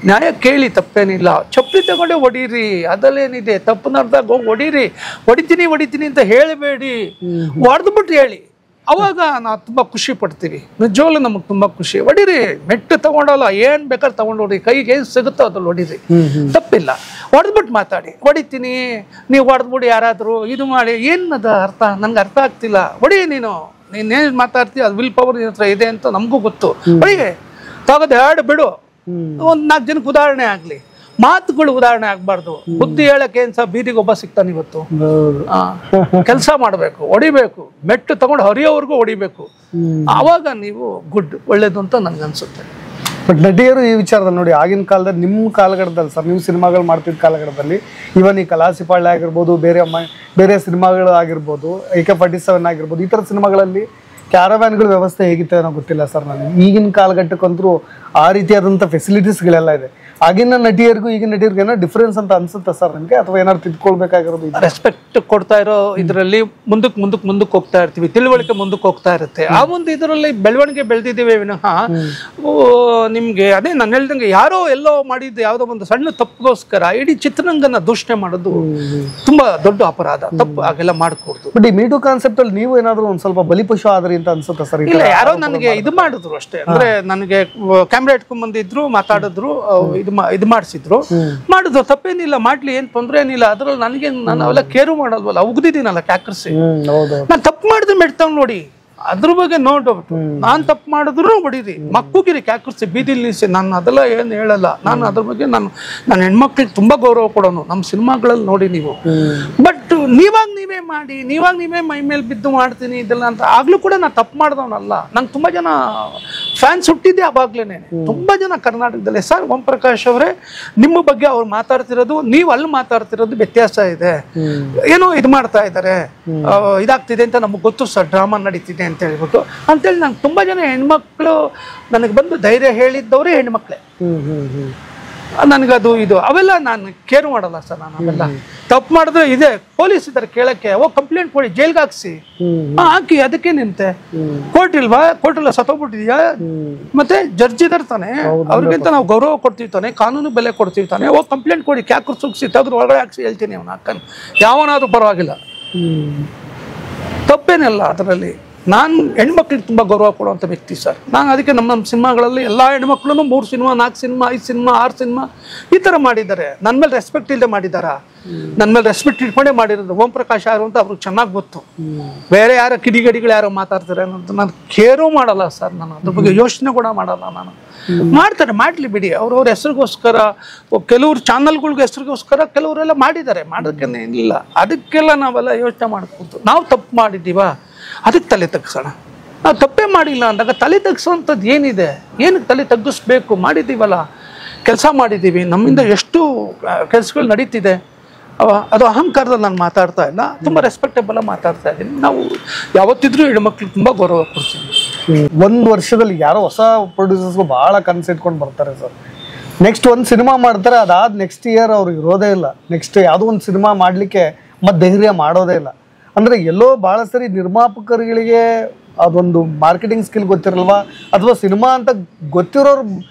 ನ್ಯಾಯ ಕೇಳಿ ತಪ್ಪೇನಿಲ್ಲ. ಚಪ್ಪಲಿ ತಗೊಂಡೆ ಹೊಡೀರಿ, ಅದಲ್ಲೇನಿದೆ, ತಪ್ಪನರ್ದಾಗ ಹೋಗಿ ಹೊಡೀರಿ. ಹೊಡಿತೀನಿ ಅಂತ ಹೇಳಬೇಡಿ, ಹೊಡೆದ್ಬಿಟ್ಟು ಹೇಳಿ. ಅವಾಗ ನಾವು ತುಂಬ ಖುಷಿ ಪಡ್ತೀವಿ. ನಿಜವಾಗ್ಲೂ ನಮಗೆ ತುಂಬ ಖುಷಿ. ಹೊಡೀರಿ, ಮೆಟ್ಟು ತಗೊಂಡಲ್ಲ, ಏನು ಬೇಕಾದ್ರೆ ತಗೊಂಡು ಹೊಡಿ, ಕೈಗೆ ಏನು ಸಿಗುತ್ತೋ ಅದ್ರಲ್ಲಿ ಹೊಡೀರಿ, ತಪ್ಪಿಲ್ಲ. ಹೊಡೆದ್ಬಿಟ್ಟು ಮಾತಾಡಿ. ಹೊಡಿತೀನಿ, ನೀವು ಹೊಡೆದ್ಬಿಡಿ, ಯಾರಾದರೂ ಇದು ಮಾಡಿ, ಏನದ ಅರ್ಥ ನಂಗೆ ಅರ್ಥ ಆಗ್ತಿಲ್ಲ. ಹೊಡಿ, ನೀನೇನು ಮಾತಾಡ್ತೀವಿ, ಅದು ವಿಲ್ ಪವರ್ ನಿನ್ನ ಹತ್ರ ಇದೆ ಅಂತ ನಮಗೂ ಗೊತ್ತು. ಹೊಡಿಗೆ ತಗೋದು ಎರಡು ಬಿಡು. ಒಂದ್ 4 ಜನಕ್ಕೆ ಉದಾಹರಣೆ ಆಗ್ಲಿ, ಮಾತುಗಳು ಉದಾಹರಣೆ ಆಗ್ಬಾರ್ದು. ಬುದ್ಧಿ ಹೇಳಕ್ಕೆ ಏನ್ ಸಹ ಬೀದಿಗೆ ಒಬ್ಬ ಸಿಗ್ತಾನೆ ಇವತ್ತು. ಕೆಲಸ ಮಾಡ್ಬೇಕು, ಹೊಡಿಬೇಕು, ಮೆಟ್ಟು ತಗೊಂಡು ಹರಿಯೋವರೆಗೂ ಹೊಡಿಬೇಕು. ಆವಾಗ ನೀವು ಗುಡ್, ಒಳ್ಳೇದು ಅಂತ ನನ್ಗನ್ಸುತ್ತೆ. ಬಟ್ ನಟಿಯರು ಈ ವಿಚಾರದಲ್ಲಿ ನೋಡಿ, ಆಗಿನ ಕಾಲದಲ್ಲಿ ನಿಮ್ಮ ಕಾಲಘಟ್ಟದಲ್ಲಿ ಸರ್, ನೀವು ಸಿನಿಮಾಗಳು ಮಾಡ್ತಿದ್ದ ಕಾಲಘಟ್ಟದಲ್ಲಿ ಇವನ್ ಈ ಕಲಾಸಿಪಾಳ್ಯ ಆಗಿರ್ಬೋದು, ಬೇರೆ ಸಿನಿಮಾಗಳು ಆಗಿರ್ಬೋದು, AK-47 ಆಗಿರ್ಬೋದು, ಈ ಥರ ಸಿನಿಮಾಗಳಲ್ಲಿ ಕ್ಯಾರವ್ಯಾನ್ಗಳ ವ್ಯವಸ್ಥೆ ಹೇಗಿತ್ತು ಅನ್ನೋ ಗೊತ್ತಿಲ್ಲ ಸರ್ ನನಗೆ. ಈಗಿನ ಕಾಲಘಟ್ಟಕ್ಕಂತರೂ ಆ ರೀತಿಯಾದಂಥ ಫೆಸಿಲಿಟೀಸ್ಗಳೆಲ್ಲ ಇದೆ. ಆಗಿನ ನಟಿಯರಿಗೂ ಈಗಿನ ನಟಿಯರಿಗೂ ಏನೋ ಡಿಫ್ರೆನ್ಸ್ ಅಂತ ಅನ್ಸುತ್ತೆ ಸರ್ ನಿಮಗೆ, ಅಥವಾ ಏನಾದ್ರು ತಿದ್ಕೊಳ್ಬೇಕಾಗಿರೋದು? ರೆಸ್ಪೆಕ್ಟ್ ಕೊಡ್ತಾ ಇರೋ ಇದರಲ್ಲಿ ಮುಂದಕ್ಕೆ ಹೋಗ್ತಾ ಇರ್ತೀವಿ, ತಿಳುವಳಿಕೆ ಮುಂದಕ್ಕೆ ಹೋಗ್ತಾ ಇರುತ್ತೆ. ಆ ಒಂದು ಇದರಲ್ಲಿ ಬೆಳವಣಿಗೆ ಬೆಳೆದಿದ್ದೀವಿ ವಿನಃ ನಿಮ್ಗೆ ಅದೇ ನಾನು ಹೇಳ್ದಂಗೆ ಯಾರೋ ಎಲ್ಲೋ ಮಾಡಿದ್ದು ಯಾವುದೋ ಒಂದು ಸಣ್ಣ ತಪ್ಪಿಗೋಸ್ಕರ ಇಡೀ ಚಿತ್ರರಂಗನ ದೂಷಣೆ ಮಾಡೋದು ತುಂಬಾ ದೊಡ್ಡ ಅಪರಾಧ. ತಪ್ಪು ಹಾಗೆಲ್ಲ ಮಾಡ್ಕೊಡ್ತು. ಬಟ್ ಈ ಮೀಟು ಕಾನ್ಸೆಪ್ಟ್ ಅಲ್ಲಿ ನೀವು ಏನಾದ್ರು ಒಂದ್ ಸ್ವಲ್ಪ ಬಲಿಪಶು ಆದ್ರಿ ಅಂತ ಅನ್ಸುತ್ತೆ ಸರ್? ಇಲ್ಲ, ಯಾರೋ ನನಗೆ ಇದು ಮಾಡಿದ್ರು ಅಷ್ಟೇ. ಅಂದ್ರೆ ನನಗೆ ಕ್ಯಾಮ್ರಾ ಇಟ್ಕೊಂಡ್ ಬಂದಿದ್ರು, ಮಾತಾಡಿದ್ರು, ಇದು ಮಾಡಿಸಿದ್ರು, ಮಾಡಿದ್ರು, ತಪ್ಪೇನಿಲ್ಲ, ಮಾಡ್ಲಿ, ಏನ್ ತೊಂದ್ರೆ ಏನಿಲ್ಲ. ಅದ್ರಲ್ಲಿ ನನಗೆ ನಾನು ಅವೆಲ್ಲ ಕೇರು ಮಾಡಲ್ವಲ್ಲ, ಉಗ್ದಿದ್ದೀನಲ್ಲ ಕ್ಯಾಕರ್ಸಿ. ನಾನು ತಪ್ಪು ಮಾಡಿದ್ರೆ ಮೆಡ್ತಾವ್ ನೋಡಿ, ಅದ್ರ ಬಗ್ಗೆ ನೋಡ್ಬಿಟ್ಟು ನಾನ್ ತಪ್ಪು ಮಾಡಿದ್ರು ಹೊಡೀರಿ, ಮಕ್ಕೂಗಿರಿ, ಕ್ಯಾಕರ್ಸಿ, ಬೀದಿಲ್ ನಿಲ್ಸಿ. ನಾನು ಅದೆಲ್ಲ ಏನು ಹೇಳಲ್ಲ. ನಾನು ಅದ್ರ ಬಗ್ಗೆ ನಾನು ಹೆಣ್ಮಕ್ಳಿಗೆ ತುಂಬಾ ಗೌರವ ಕೊಡೋನು. ನಮ್ಮ ಸಿನಿಮಾಗಳಲ್ಲಿ ನೋಡಿ ನೀವು. ಬಟ್ ನೀವಾಗ ನೀವೇ ಮಾಡಿ, ನೀವಾಗ ನೀವೇ ಮೈ ಮೇಲೆ ಬಿದ್ದು ಮಾಡ್ತೀನಿ ಇದೆಲ್ಲ ಅಂತ ಆಗ್ಲೂ ಕೂಡ ನಾನು ತಪ್ಪು ಮಾಡ್ದವನಲ್ಲ. ನಂಗೆ ತುಂಬಾ ಜನ ಫ್ಯಾನ್ಸ್ ಹುಟ್ಟಿದ್ದೆ ಅವಾಗ್ಲೇನೆ. ತುಂಬಾ ಜನ ಕರ್ನಾಟಕದಲ್ಲಿ. ಸರ್, ಓಂ ಪ್ರಕಾಶ್ ಅವರೇ, ನಿಮ್ಮ ಬಗ್ಗೆ ಅವ್ರು ಮಾತಾಡ್ತಿರೋದು, ನೀವು ಅಲ್ಲಿ ಮಾತಾಡ್ತಿರೋದು ವ್ಯತ್ಯಾಸ ಇದೆ. ಏನೋ ಇದು ಮಾಡ್ತಾ ಇದ್ದಾರೆ, ಇದಾಗ್ತಿದೆ ಅಂತ ನಮಗೆ ಗೊತ್ತು ಸರ್, ಡ್ರಾಮಾ ನಡೀತಿದೆ ಅಂತ ಹೇಳ್ಬಿಟ್ಟು ಅಂತೇಳಿ ನಂಗೆ ತುಂಬಾ ಜನ ಹೆಣ್ಮಕ್ಳು ನನಗೆ ಬಂದು ಧೈರ್ಯ ಹೇಳಿದ್ದವರೇ ಹೆಣ್ಮಕ್ಳೇ. ನನಗದು ಇದು ಅವೆಲ್ಲ ನಾನು ಕೇರ್ ಮಾಡಲ್ಲ ಸರ್. ನಾನು ಅವೆಲ್ಲ ತಪ್ಪು ಮಾಡಿದ್ರೆ ಇದೆ, ಪೊಲೀಸ್ ಇದ್ದಾರೆ ಕೇಳಕ್ಕೆ, ಕಂಪ್ಲೇಂಟ್ ಕೊಡಿ, ಜೈಲ್ಗೆ ಹಾಕಿ, ಅದಕ್ಕೆ ನಿಂತೆ. ಕೋರ್ಟ್ ಇಲ್ವಾ? ಕೋರ್ಟ್ ಎಲ್ಲ ಸತ್ತೋಗ್ಬಿಟ್ಟಿದ್ಯಾ? ಮತ್ತೆ ಜಡ್ಜ್ ಇದಾರೆ ತಾನೆ, ಅವ್ರಿಗಿಂತ ನಾವು ಗೌರವ ಕೊಡ್ತೀವಿ ತಾನೆ, ಕಾನೂನು ಬೆಲೆ ಕೊಡ್ತೀವಿ ತಾನೆ. ಕಂಪ್ಲೇಂಟ್ ಕೊಡಿ, ಕ್ಯಾಕರ್ ಸುಗ್ಸಿ ತೆಗೆದು ಒಳಗಡೆ ಹಾಕ್ಸಿ ಹೇಳ್ತೀನಿ ಅವನ ಅಕ್ಕನ, ಯಾವನಾದ್ರೂ ಪರವಾಗಿಲ್ಲ, ತಪ್ಪೇನಿಲ್ಲ ಅದರಲ್ಲಿ. ನಾನು ಹೆಣ್ಮಕ್ಳಿಗೆ ತುಂಬ ಗೌರವ ಕೊಡುವಂಥ ವ್ಯಕ್ತಿ ಸರ್. ನಾನು ಅದಕ್ಕೆ ನಮ್ಮ ಸಿನಿಮಾಗಳಲ್ಲಿ ಎಲ್ಲ ಹೆಣ್ಮಕ್ಳು 3 ಸಿನಿಮಾ, 4 ಸಿನಿಮಾ, 5 ಸಿನಿಮಾ, 6 ಸಿನಿಮಾ ಈ ಥರ ಮಾಡಿದ್ದಾರೆ. ನನ್ನ ಮೇಲೆ ರೆಸ್ಪೆಕ್ಟ್ ಇಲ್ಲದೆ ಮಾಡಿದಾರ? ನನ್ನ ಮೇಲೆ ರೆಸ್ಪೆಕ್ಟ್ ಇಟ್ಕೊಂಡೇ ಮಾಡಿರೋದು. ಓಂ ಪ್ರಕಾಶ್ ಯಾರು ಅಂತ ಅವ್ರಿಗೆ ಚೆನ್ನಾಗಿ ಗೊತ್ತು. ಬೇರೆ ಯಾರೋ ಕಿಡಿಗಡಿಗಳು ಯಾರೋ ಮಾತಾಡ್ತಾರೆ ಅನ್ನೋದು ನಾನು ಕೇರೂ ಮಾಡಲ್ಲ ಸರ್. ನಾನು ಅದ್ರ ಬಗ್ಗೆ ಯೋಚನೆ ಕೂಡ ಮಾಡಲ್ಲ. ನಾನು ಮಾಡ್ತಾರೆ, ಮಾಡಲಿ ಬಿಡಿ. ಅವ್ರವ್ರ ಹೆಸರಿಗೋಸ್ಕರ, ಕೆಲವ್ರು ಚಾನಲ್ಗಳ್ಗೆ ಹೆಸರಿಗೋಸ್ಕರ ಕೆಲವರೆಲ್ಲ ಮಾಡಿದ್ದಾರೆ, ಮಾಡೋದಕ್ಕೆ ಇಲ್ಲ. ಅದಕ್ಕೆಲ್ಲ ನಾವೆಲ್ಲ ಯೋಚನೆ ಮಾಡ್ಬೋದು. ನಾವು ತಪ್ಪು ಮಾಡಿದ್ದೀವ, ಅದಕ್ಕೆ ತಲೆ ತಗ್ಸೋಣ. ನಾವು ತಪ್ಪೇ ಮಾಡಿಲ್ಲ ಅಂದಾಗ ತಲೆ ತಗ್ಸೋಂಥದ್ದು ಏನಿದೆ? ಏನಕ್ಕೆ ತಲೆ ತಗ್ಗಿಸ್ಬೇಕು? ಮಾಡಿದ್ದೀವಲ್ಲ, ಕೆಲಸ ಮಾಡಿದ್ದೀವಿ, ನಮ್ಮಿಂದ ಎಷ್ಟು ಕೆಲಸಗಳು ನಡೀತಿದೆ. ಅದು ಅಹಂಕಾರದಲ್ಲಿ ನಾನು ಮಾತಾಡ್ತಾ ಇಲ್ಲ, ತುಂಬ ರೆಸ್ಪೆಕ್ಟಬಲ್ ಮಾತಾಡ್ತಾ ಇದ್ದೀನಿ. ನಾವು ಯಾವತ್ತಿದ್ರೂ ಹೆಣ್ಮಕ್ಳಿಗೆ ತುಂಬ ಗೌರವ ಕೊಡ್ತೀವಿ. 1 ವರ್ಷದಲ್ಲಿ ಯಾರೋ ಹೊಸ ಪ್ರೊಡ್ಯೂಸರ್ಸ್ಗೂ ಭಾಳ ಕನ್ಸಿಟ್ಕೊಂಡು ಬರ್ತಾರೆ ಸರ್. ನೆಕ್ಸ್ಟ್ ಒಂದು ಸಿನಿಮಾ ಮಾಡ್ತಾರೆ, ಅದಾದ ನೆಕ್ಸ್ಟ್ ಇಯರ್ ಅವ್ರಿಗೆ ಇರೋದೇ ಇಲ್ಲ. ನೆಕ್ಸ್ಟ್ ಯಾವುದೋ ಒಂದು ಸಿನಿಮಾ ಮಾಡಲಿಕ್ಕೆ ಮತ್ತೆ ಧೈರ್ಯ ಮಾಡೋದೇ ಇಲ್ಲ. ಅಂದರೆ ಎಲ್ಲೋ ಭಾಳ ಸರಿ ನಿರ್ಮಾಪಕರುಗಳಿಗೆ ಅದೊಂದು ಮಾರ್ಕೆಟಿಂಗ್ ಸ್ಕಿಲ್ ಗೊತ್ತಿರಲ್ವಾ, ಅಥವಾ ಸಿನಿಮಾ ಅಂತ ಗೊತ್ತಿರೋರು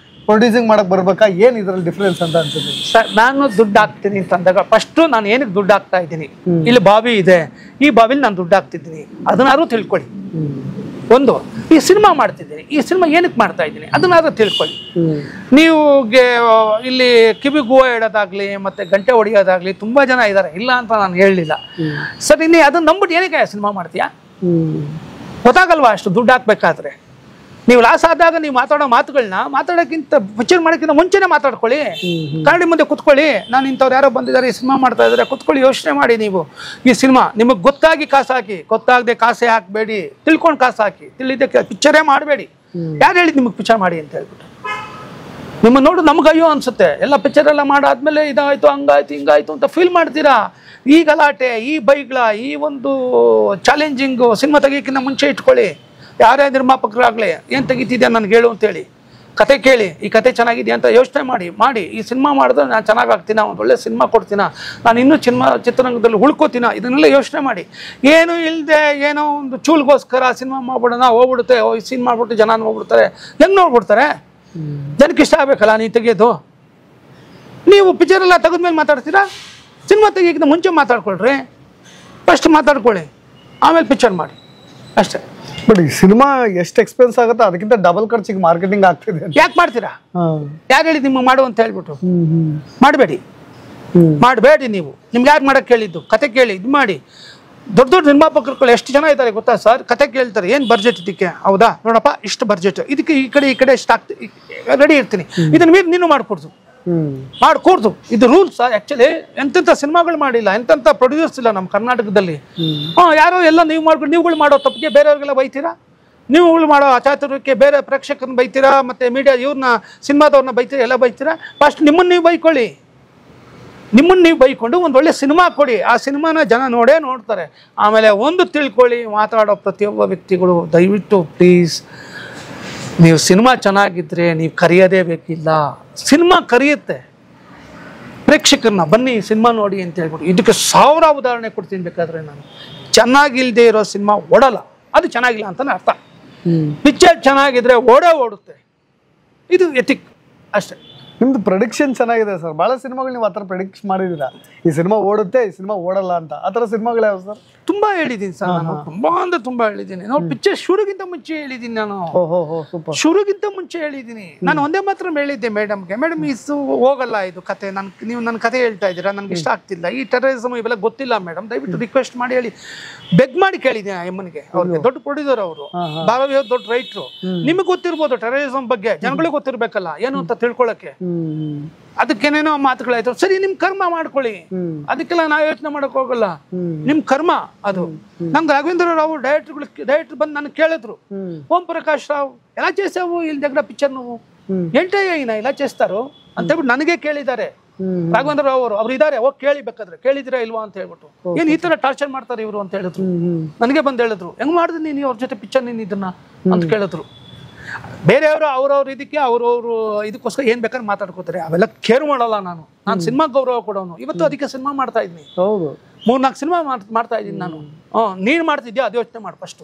ಪ್ರೊಡ್ಯೂಸಿಂಗ್ ಮಾಡಕ್ಕೆ ಬರ್ಬೇಕಾ? ಏನು ಇದರಲ್ಲಿ ಡಿಫ್ರೆನ್ಸ್ ಅಂತ ಅನ್ಸುತ್ತೆ ಸರ್? ನಾನು ದುಡ್ಡು ಹಾಕ್ತೀನಿ ಅಂತ ಅಂದಾಗ ಫಸ್ಟು ನಾನು ಏನಕ್ಕೆ ದುಡ್ಡು ಹಾಕ್ತಾ ಇದ್ದೀನಿ? ಇಲ್ಲಿ ಬಾವಿ ಇದೆ, ಈ ಬಾವಿಲಿ ನಾನು ದುಡ್ಡು ಹಾಕ್ತಿದ್ದೀನಿ, ಅದನ್ನಾದ್ರೂ ತಿಳ್ಕೊಳ್ಳಿ. ಒಂದು, ಈ ಸಿನಿಮಾ ಮಾಡ್ತಿದ್ದೀನಿ, ಈ ಸಿನಿಮಾ ಏನಕ್ಕೆ ಮಾಡ್ತಾ ಇದ್ದೀನಿ ಅದನ್ನಾದ್ರೂ ತಿಳ್ಕೊಳ್ಳಿ. ನೀವು ಇಲ್ಲಿ ಕಿವಿ ಗೂವ ಇಡೋದಾಗ್ಲಿ ಮತ್ತೆ ಗಂಟೆ ಹೊಡಿಯೋದಾಗ್ಲಿ ತುಂಬಾ ಜನ ಇದ್ದಾರೆ, ಇಲ್ಲ ಅಂತ ನಾನು ಹೇಳಲಿಲ್ಲ ಸರ್. ಇನ್ನೇ ಅದನ್ನ ನಂಬಿಟ್ಟು ಏನಕ್ಕೆ ಸಿನಿಮಾ ಮಾಡ್ತೀಯಾ? ಗೊತ್ತಾಗಲ್ವಾ ಅಷ್ಟು ದುಡ್ಡು ಹಾಕ್ಬೇಕಾದ್ರೆ? ನೀವು ಲಾಸ್ ಆದಾಗ ನೀವು ಮಾತಾಡೋ ಮಾತುಗಳನ್ನ ಮಾತಾಡೋಕ್ಕಿಂತ ಪಿಕ್ಚರ್ ಮಾಡೋಕ್ಕಿಂತ ಮುಂಚೆನೇ ಮಾತಾಡ್ಕೊಳ್ಳಿ. ಕನ್ನಡಿ ಮುಂದೆ ಕುತ್ಕೊಳ್ಳಿ, ನಾನು ಇಂಥವ್ರು ಯಾರೋ ಬಂದಿದ್ದಾರೆ, ಈ ಸಿನಿಮಾ ಮಾಡ್ತಾ ಇದ್ದಾರೆ, ಕುತ್ಕೊಳ್ಳಿ, ಯೋಚನೆ ಮಾಡಿ. ನೀವು ಈ ಸಿನಿಮಾ ನಿಮಗೆ ಗೊತ್ತಾಗಿ ಕಾಸು ಹಾಕಿ, ಗೊತ್ತಾಗದೆ ಕಾಸೇ ಹಾಕಬೇಡಿ, ತಿಳ್ಕೊಂಡು ಕಾಸು ಹಾಕಿ, ತಿಳಿದಕ್ಕೆ ಪಿಕ್ಚರೇ ಮಾಡಬೇಡಿ. ಯಾರು ಹೇಳಿದ್ ನಿಮಗೆ ಪಿಕ್ಚರ್ ಮಾಡಿ ಅಂತ ಹೇಳ್ಬಿಟ್ಟು? ನಿಮ್ಮ ನೋಡು ನಮ್ಗೆ ಅಯ್ಯೋ ಅನ್ಸುತ್ತೆ. ಎಲ್ಲ ಪಿಕ್ಚರ್ ಎಲ್ಲ ಮಾಡಾದ್ಮೇಲೆ ಇದಾಯ್ತು, ಹಂಗಾಯ್ತು, ಹಿಂಗಾಯ್ತು ಅಂತ ಫೀಲ್ ಮಾಡ್ತೀರಾ. ಈ ಗಲಾಟೆ, ಈ ಬೈಗ್ಳ, ಈ ಒಂದು ಚಾಲೆಂಜಿಂಗು ಸಿನಿಮಾ ತೆಗಿಯೋಕ್ಕಿಂತ ಮುಂಚೆ ಇಟ್ಕೊಳ್ಳಿ. ಯಾರೇ ನಿರ್ಮಾಪಕರಾಗಲಿ, ಏನು ತೆಗಿತಿದ್ಯಾ ನನಗೆ ಹೇಳು ಅಂತೇಳಿ, ಕತೆ ಕೇಳಿ, ಈ ಕತೆ ಚೆನ್ನಾಗಿದೆಯಾ ಅಂತ ಯೋಚನೆ ಮಾಡಿ. ಈ ಸಿನಿಮಾ ಮಾಡಿದ್ರೆ ನಾನು ಚೆನ್ನಾಗಾಗ್ತೀನ, ಒಂದು ಒಳ್ಳೆ ಸಿನಿಮಾ ಕೊಡ್ತೀನ, ನಾನು ಇನ್ನೂ ಚಿತ್ರರಂಗದಲ್ಲಿ ಉಳ್ಕೋತೀನ, ಇದನ್ನೆಲ್ಲ ಯೋಚನೆ ಮಾಡಿ. ಏನು ಇಲ್ಲದೆ ಏನೋ ಒಂದು ಚೂಲ್ಗೋಸ್ಕರ ಸಿನಿಮಾ ಮಾಡ್ಬಿಡೋಣ, ಹೋಗ್ಬಿಡುತ್ತೆ, ಈ ಸಿನಿಮಾ ಮಾಡ್ಬಿಟ್ಟು ಜನ ನೋಡ್ಬಿಡ್ತಾರೆ. ಹೆಂಗೆ ನೋಡ್ಬಿಡ್ತಾರೆ? ಜನಕ್ಕೆ ಇಷ್ಟ ಆಗಬೇಕಲ್ಲ ನೀ ತೆಗೆಯೋದು. ನೀವು ಪಿಕ್ಚರ್ ಎಲ್ಲ ತೆಗೆದ್ಮೇಲೆ ಮಾತಾಡ್ತೀರಾ? ಸಿನಿಮಾ ತೆಗಿಯೋಕ್ಕಿಂತ ಮುಂಚೆ ಮಾತಾಡ್ಕೊಳ್ರಿ, ಫಸ್ಟ್ ಮಾತಾಡ್ಕೊಳ್ಳಿ, ಆಮೇಲೆ ಪಿಕ್ಚರ್ ಮಾಡಿ ಅಷ್ಟೇ. ಬಟ್ ಈ ಸಿನಿಮಾ ಎಷ್ಟು ಎಕ್ಸ್ಪೆನ್ಸ್ ಆಗುತ್ತೆ ಅದಕ್ಕಿಂತ ಡಬಲ್ ಖರ್ಚಿಗೆ ಮಾರ್ಕೆಟಿಂಗ್ ಆಗ್ತಿದೆ. ಯಾಕೆ ಮಾಡ್ತೀರಾ? ಯಾರು ಹೇಳಿ ನಿಮ್ಗೆ ಮಾಡು ಅಂತ ಹೇಳ್ಬಿಟ್ಟು? ಮಾಡಬೇಡಿ ನೀವು. ನಿಮ್ಗೆ ಯಾರು ಮಾಡಕ್ಕೆ ಹೇಳಿದ್ದು? ಕತೆ ಕೇಳಿ, ಇದು ಮಾಡಿ. ದೊಡ್ಡ ದೊಡ್ಡ ನಿರ್ಮಾಪಕರುಗಳು ಎಷ್ಟು ಜನ ಇದ್ದಾರೆ ಗೊತ್ತಾ ಸರ್? ಕತೆ ಕೇಳ್ತಾರೆ, ಏನು ಬಡ್ಜೆಟ್ ಇದಕ್ಕೆ? ಹೌದಾ, ನೋಡಪ್ಪ ಇಷ್ಟು ಬಡ್ಜೆಟ್ ಇದಕ್ಕೆ, ಈ ಕಡೆ ಇಷ್ಟು ಆಗ್ತಿ, ರೆಡಿ ಇರ್ತೀನಿ, ಇದನ್ನ ಮೀರಿ ನೀನು ಮಾಡಿಕೊಡ್ತು. ಇದು ರೂಲ್ಸ್. ಆ್ಯಕ್ಚುಲಿ ಎಂತೆಂಥ ಸಿನಿಮಾಗಳು ಮಾಡಿಲ್ಲ, ಎಂತೆಂಥ ಪ್ರೊಡ್ಯೂಸರ್ಸ್ ಇಲ್ಲ ನಮ್ಮ ಕರ್ನಾಟಕದಲ್ಲಿ. ಯಾರೋ ಎಲ್ಲ ನೀವುಗಳು ಮಾಡೋ ತಪ್ಪಿಗೆ ಬೇರೆಯವ್ರಿಗೆಲ್ಲ ಬೈತೀರಾ, ನೀವುಗಳು ಮಾಡೋ ಅಚಾತುರ್ಯಕ್ಕೆ ಬೇರೆ ಪ್ರೇಕ್ಷಕರನ್ನ ಬೈತೀರಾ, ಮತ್ತು ಮೀಡಿಯಾ ಇವ್ರನ್ನ ಸಿನಿಮಾದವ್ರನ್ನ ಬೈತೀರಾ, ಎಲ್ಲ ಬೈತೀರಾ. ಫಸ್ಟ್ ನಿಮ್ಮನ್ನು ನೀವು ಬೈಕೊಳ್ಳಿ, ನಿಮ್ಮನ್ನು ನೀವು ಬೈಕೊಂಡು ಒಂದು ಒಳ್ಳೆ ಸಿನಿಮಾ ಕೊಡಿ, ಆ ಸಿನಿಮಾನ ಜನ ನೋಡೇ ನೋಡ್ತಾರೆ. ಆಮೇಲೆ ಒಂದು ತಿಳ್ಕೊಳ್ಳಿ, ಮಾತಾಡೋ ಪ್ರತಿಯೊಬ್ಬ ವ್ಯಕ್ತಿಗಳು ದಯವಿಟ್ಟು ಪ್ಲೀಸ್, ನೀವು ಸಿನಿಮಾ ಚೆನ್ನಾಗಿದ್ದರೆ ನೀವು ಕರೆಯೋದೇ ಬೇಕಿಲ್ಲ, ಸಿನಿಮಾ ಕರೆಯುತ್ತೆ ಪ್ರೇಕ್ಷಕರನ್ನ. ಬನ್ನಿ ಸಿನಿಮಾ ನೋಡಿ ಅಂತ ಹೇಳ್ಬಿಟ್ಟು. ಇದಕ್ಕೆ 1000 ಉದಾಹರಣೆ ಕೊಡ್ತೀನಿ ಬೇಕಾದರೆ ನಾನು. ಚೆನ್ನಾಗಿಲ್ಲದೆ ಇರೋ ಸಿನಿಮಾ ಓಡಲ್ಲ, ಅದು ಚೆನ್ನಾಗಿಲ್ಲ ಅಂತಲೇ ಅರ್ಥ. ಪಿಕ್ಚರ್ ಚೆನ್ನಾಗಿದ್ರೆ ಓಡುತ್ತೆ, ಇದು ಎಥಿಕ್ ಅಷ್ಟೇ. ನಿಮ್ದು ಪ್ರೊಡಿಕ್ಷನ್ ಚೆನ್ನಾಗಿದೆ ಸರ್. ಭಾಳ ಸಿನಿಮಾಗಳು ನೀವು ಆ ಥರ ಪ್ರೆಡಿಕ್ಟ್ ಮಾಡಿದ್ದೀರಾ, ಈ ಸಿನಿಮಾ ಓಡುತ್ತೆ, ಈ ಸಿನಿಮಾ ಓಡಲ್ಲ ಅಂತ. ಆ ಥರ ಸಿನಿಮಾಗಳು ಯಾವ ಸರ್? ತುಂಬಾ ಹೇಳಿದ್ದೀನಿ ಸರ್ ನಾನು, ತುಂಬಾ ಅಂದ್ರೆ ತುಂಬಾ ಹೇಳಿದ್ದೀನಿ. ನಾವು ಪಿಕ್ಚರ್ ಶುರುಗಿಂತ ಮುಂಚೆ ಹೇಳಿದ್ದೀನಿ ನಾನು, ಶುರುಗಿಂತ ಮುಂಚೆ ಹೇಳಿದ್ದೀನಿ ನಾನು. ಒಂದೇ ಮಾತ್ರ ಹೇಳಿದ್ದೆ ಮೇಡಮ್ಗೆ, ಮೇಡಮ್ ಇದು ಹೋಗಲ್ಲ, ಇದು ಕತೆ ನೀವು ನನ್ನ ಕತೆ ಹೇಳ್ತಾ ಇದ್ದೀರಾ, ನನಗೆ ಇಷ್ಟ ಆಗ್ತಿಲ್ಲ, ಈ ಟೆರರಿಸಮ್ ಇವೆಲ್ಲ ಗೊತ್ತಿಲ್ಲ ಮೇಡಮ್, ದಯವಿಟ್ಟು ರಿಕ್ವೆಸ್ಟ್ ಮಾಡಿ ಹೇಳಿ, ಬೆಗ್ ಮಾಡಿ ಕೇಳಿದ್ದೀನಿ ಆ ಎಮ್ಮನಿಗೆ. ಅವ್ರಿಗೆ ದೊಡ್ಡ ಪ್ರೊಡ್ಯೂಸರ್ ಅವರು, ಭಾರತೀಯ ದೊಡ್ಡ ರೈಟ್ರು, ನಿಮಗೆ ಗೊತ್ತಿರ್ಬೋದು ಟೆರರಿಸಮ್ ಬಗ್ಗೆ, ಜನಗಳಿಗೆ ಗೊತ್ತಿರ್ಬೇಕಲ್ಲ ಏನು ಅಂತ ತಿಳ್ಕೊಳಕ್ಕೆ. ಅದಕ್ಕೇನೇನೋ ಮಾತುಗಳಾಯ್ತು. ಸರಿ, ನಿಮ್ ಕರ್ಮ ಮಾಡ್ಕೊಳ್ಳಿ, ಅದಕ್ಕೆಲ್ಲ ನಾವು ಯೋಚನೆ ಮಾಡಕ್ ಹೋಗಲ್ಲ, ನಿಮ್ ಕರ್ಮ ಅದು. ನಂಗೆ ರಾಘವೇಂದ್ರ ರಾವ್ ಡೈರೆಕ್ಟರ್ ಬಂದು ನನಗೆ ಕೇಳಿದ್ರು, ಓಂ ಪ್ರಕಾಶ್ ರಾವ್ ఎలా చేసావు ಇಲ್ಲಿ దగ్గర ಪಿಕ್ಚರ್ నువ్వు ఏంటయ్యా ఈయన ఇలా చేస్తారు ಅಂತ ಹೇಳ್ಬಿಟ್ಟು ನನಗೆ ಕೇಳಿದ್ದಾರೆ. ರಾಘವೇಂದ್ರ ರಾವ್ ಅವ್ರು ಇದ್ದಾರೆ, ಹೋಗಿ ಕೇಳಿ ಬೇಕಾದ್ರೆ, ಕೇಳಿದಿರಾ ಇಲ್ವಾ ಅಂತ ಹೇಳ್ಬಿಟ್ಟು. ಏನ್ ಈ ತರ ಟಾರ್ಚರ್ ಮಾಡ್ತಾರೆ ಇವರು ಅಂತ ಹೇಳಿದ್ರು. ನನಗೆ ಬಂದು ಹೇಳಿದ್ರು, ಹೆಂಗ್ ಮಾಡಿದ್ರಿ ನೀನು ಅವ್ರ ಜೊತೆ ಪಿಕ್ಚರ್ ನೀನು ಇದನ್ನ ಅಂತ ಕೇಳಿದ್ರು. ಬೇರೆಯವರು ಅವ್ರವ್ರ ಇದಕ್ಕೆ ಅವ್ರವ್ರು ಇದಕ್ಕೋಸ್ಕರ ಏನ್ ಬೇಕಾದ್ರೆ ಮಾತಾಡ್ಕೋತಾರೆ, ಅವೆಲ್ಲ ಕೇರ್ ಮಾಡಲ್ಲ ನಾನು. ಸಿನಿಮಾ ಗೌರವ ಕೊಡೋನು. ಇವತ್ತು ಅದಕ್ಕೆ ಸಿನಿಮಾ ಮಾಡ್ತಾ ಇದ್ದೀನಿ, 3-4 ಸಿನಿಮಾ ಮಾಡ್ತಾ ಇದ್ದೀನಿ ನಾನು. ನೀನ್ ಮಾಡ್ತಿದ್ಯಾ ಅದು ಯೋಚನೆ ಮಾಡಿ ಫಸ್ಟ್.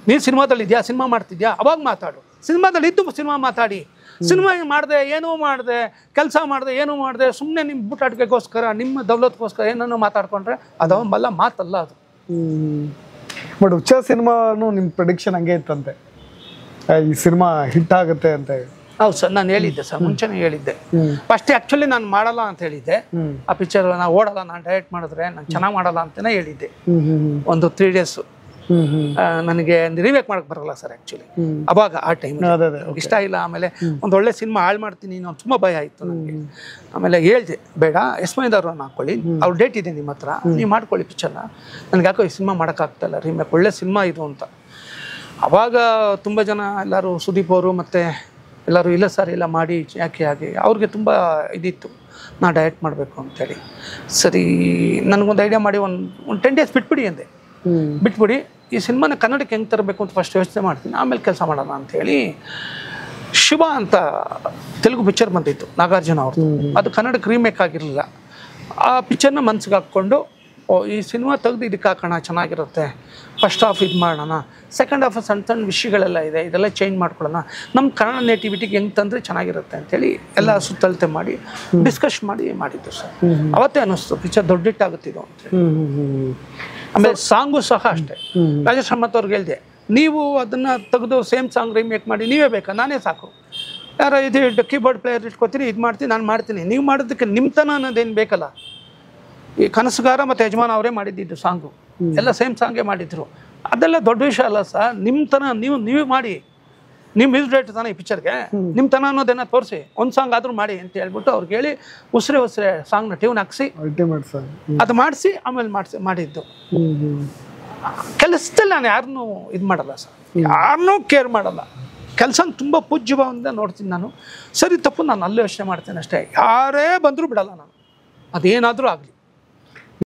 ನೀನ್ ಸಿನಿಮಾದಲ್ಲಿ ಇದೆಯಾ, ಸಿನಿಮಾ ಮಾಡ್ತಿದ್ಯಾ, ಅವಾಗ ಮಾತಾಡು. ಸಿನಿಮಾದಲ್ಲಿ ಇದ್ದು ಸಿನಿಮಾ ಮಾತಾಡಿ. ಸಿನಿಮಾ ಮಾಡಿದೆ, ಏನೂ ಮಾಡಿದೆ, ಕೆಲಸ ಮಾಡಿದೆ, ಏನೂ ಮಾಡಿದೆ, ಸುಮ್ಮನೆ ನಿಮ್ಮ ಬೂಟಾಟಿಕೆಗೋಸ್ಕರ, ನಿಮ್ಮ ದೌಲತ್ಗೋಸ್ಕರ ಏನನ್ನೋ ಮಾತಾಡ್ಕೊಂಡ್ರೆ ಅದೊಂಬಲ್ಲ ಮಾತಲ್ಲ ಅದು. ಬಟ್ ಹುಚ್ಚ ಸಿನಿಮಾನು ನಿಮ್ಮ ಪ್ರೆಡಿಕ್ಷನ್ ಹಂಗೆ ಇತ್ತಂತೆ, ಈ ಸಿನಿಮಾ ಹಿಟ್ ಆಗುತ್ತೆ ಅಂತ ಹೇಳಿ? ಹೌದು ಸರ್, ನಾನು ಹೇಳಿದ್ದೆ ಸರ್, ಮುಂಚೆನೇ ಹೇಳಿದ್ದೆ. ಫಸ್ಟ್ ಆ್ಯಕ್ಚುಲಿ ನಾನು ಮಾಡಲ್ಲ ಅಂತ ಹೇಳಿದ್ದೆ ಆ ಪಿಕ್ಚರ್, ನಾನು ಓಡಲ್ಲ, ನಾನು ಡೈರೆಕ್ಟ್ ಮಾಡಿದ್ರೆ ನಾನು ಚೆನ್ನಾಗಿ ಮಾಡಲ್ಲ ಅಂತಲೇ ಹೇಳಿದ್ದೆ. ಒಂದು 3 days ನನಗೆ ರೀಮೇಕ್ ಮಾಡಕ್ಕೆ ಬರಲ್ಲ ಸರ್ ಆ್ಯಕ್ಚುಲಿ. ಅವಾಗ ಆ ಟೈಮ್ ಇಷ್ಟ ಇಲ್ಲ. ಆಮೇಲೆ ಒಂದು ಒಳ್ಳೆ ಸಿನಿಮಾ ಹಾಳು ಮಾಡ್ತೀನಿ ನಾನು, ತುಂಬ ಭಯ ಆಯಿತು ನನಗೆ. ಆಮೇಲೆ ಹೇಳಿದೆ, ಬೇಡ ಎಸ್ಮೈದವ್ರನ್ನ ಹಾಕ್ಕೊಳ್ಳಿ, ಅವ್ರ ಡೇಟ್ ಇದೆ ನಿಮ್ಮ ಹತ್ರ, ನೀವು ಮಾಡ್ಕೊಳ್ಳಿ ಪಿಕ್ಚರ್ನ, ನನಗೆ ಯಾಕೋ ಈ ಸಿನಿಮಾ ಮಾಡೋಕ್ಕಾಗ್ತಾಯಿಲ್ಲ, ರೀಮೇಕ್ ಒಳ್ಳೆ ಸಿನಿಮಾ ಇದು ಅಂತ. ಆವಾಗ ತುಂಬ ಜನ ಎಲ್ಲರೂ, ಸುದೀಪ್ ಅವರು ಮತ್ತು ಎಲ್ಲರೂ, ಇಲ್ಲ ಸರ್ ಇಲ್ಲ ಮಾಡಿ, ಯಾಕೆ ಹಾಗೆ, ಅವ್ರಿಗೆ ತುಂಬ ಇದಿತ್ತು ನಾ ಡೈರೆಕ್ಟ್ ಮಾಡಬೇಕು ಅಂತೇಳಿ. ಸರಿ, ನನಗೊಂದು ಐಡಿಯಾ ಮಾಡಿ ಒಂದು 10 days ಬಿಟ್ಬಿಡಿ ಅಂದೆ. ಬಿಟ್ಬಿಡಿ, ಈ ಸಿನಿಮಾನ ಕನ್ನಡಕ್ಕೆ ಹೆಂಗೆ ತರಬೇಕು ಅಂತ ಫಸ್ಟ್ ಯೋಚನೆ ಮಾಡ್ತೀನಿ, ಆಮೇಲೆ ಕೆಲಸ ಮಾಡೋಣ ಅಂಥೇಳಿ. ಶಿವ ಅಂತ ತೆಲುಗು ಪಿಕ್ಚರ್ ಬಂದಿತ್ತು ನಾಗಾರ್ಜುನ ಅವ್ರದ್ದು, ಅದು ಕನ್ನಡಕ್ಕೆ ರೀಮೇಕ್ ಆಗಿರಲಿಲ್ಲ. ಆ ಪಿಕ್ಚರ್ನ ಮನ್ಸಿಗೆ ಹಾಕ್ಕೊಂಡು, ಈ ಸಿನಿಮಾ ತೆಗೆದು ಇದಕ್ಕೆ ಹಾಕೋಣ, ಚೆನ್ನಾಗಿರುತ್ತೆ, ಫಸ್ಟ್ ಹಾಫ್ ಇದು ಮಾಡೋಣ, ಸೆಕೆಂಡ್ ಹಾಫ್ ಸಣ್ಣ ಸಣ್ಣ ವಿಷಯಗಳೆಲ್ಲ ಇದೆ, ಇದೆಲ್ಲ ಚೇಂಜ್ ಮಾಡ್ಕೊಳ್ಳೋಣ, ನಮ್ಮ ಕನ್ನಡ ನೇಟಿವಿಟಿಗೆ ಹೆಂಗೆ ತಂದರೆ ಚೆನ್ನಾಗಿರುತ್ತೆ ಅಂಥೇಳಿ ಎಲ್ಲ ಸುತ್ತಳತೆ ಮಾಡಿ ಡಿಸ್ಕಸ್ ಮಾಡಿದ್ದು ಸರ್. ಅವತ್ತೇ ಅನ್ನಿಸ್ತು ಪಿಕ್ಚರ್ ದೊಡ್ಡ ಹಿಟ್ಟಾಗುತ್ತಿದ್ದು ಅಂತೇಳಿ. ಆಮೇಲೆ ಸಾಂಗು ಸಹ ಅಷ್ಟೇ, ರಾಜೇಶ್ ಹನುಮಂತ್ ಅವ್ರಿಗೆ ಹೇಳಿದೆ, ನೀವು ಅದನ್ನು ತೆಗೆದು ಸೇಮ್ ಸಾಂಗ್ ರೀಮೇಕ್ ಮಾಡಿ ನೀವೇ ಬೇಕಾ, ನಾನೇ ಸಾಕು, ಯಾರೋ ಇದು ಕೀಬೋರ್ಡ್ ಪ್ಲೇಯರ್ ಇಟ್ಕೊತೀನಿ, ಇದು ಮಾಡ್ತೀನಿ, ನಾನು ಮಾಡ್ತೀನಿ, ನೀವು ಮಾಡೋದಕ್ಕೆ ನಿಮ್ತನ ಅನ್ನೋದೇನು ಬೇಕಲ್ಲ. ಈ ಕನಸುಗಾರ ಮತ್ತು ಯಜಮಾನ ಅವರೇ ಮಾಡಿದ್ದಿದ್ದು ಸಾಂಗು, ಎಲ್ಲ ಸೇಮ್ ಸಾಂಗೇ ಮಾಡಿದ್ರು. ಅದೆಲ್ಲ ದೊಡ್ಡ ವಿಷಯ ಅಲ್ಲ ಸರ್, ನಿಮ್ತನ ನೀವೇ ಮಾಡಿ, ನೀವು ಮ್ಯೂಸಿಕ್ ಡೈರೆಕ್ಟರ್ ತಾನೆ ಈ ಪಿಕ್ಚರ್ಗೆ, ನಿಮ್ತನ ಅನ್ನೋದೇನ ತೋರಿಸಿ, ಒಂದು ಸಾಂಗ್ ಆದರೂ ಮಾಡಿ ಅಂತ ಹೇಳ್ಬಿಟ್ಟು ಅವ್ರಿಗೆ ಹೇಳಿ, ಉಸಿರೇ ಸಾಂಗ್ನ ಟ್ಯೂನ್ ಹಾಕ್ಸಿ ಅದು ಮಾಡಿಸಿ ಆಮೇಲೆ ಮಾಡಿದ್ದು. ಕೆಲಸದಲ್ಲಿ ನಾನು ಯಾರನ್ನೂ ಇದು ಮಾಡಲ್ಲ ಸರ್, ಯಾರನ್ನೂ ಕೇರ್ ಮಾಡಲ್ಲ, ಕೆಲಸ ತುಂಬ ಪೂಜ್ಯಭಾವದಿಂದ ನೋಡ್ತೀನಿ ನಾನು. ಸರಿ ತಪ್ಪು ನಾನು ಅಲ್ಲೇ ಯೋಚನೆ ಮಾಡ್ತೇನೆ ಅಷ್ಟೇ, ಯಾರೇ ಬಂದರೂ ಬಿಡಲ್ಲ ನಾನು, ಅದೇನಾದರೂ ಆಗಲಿ.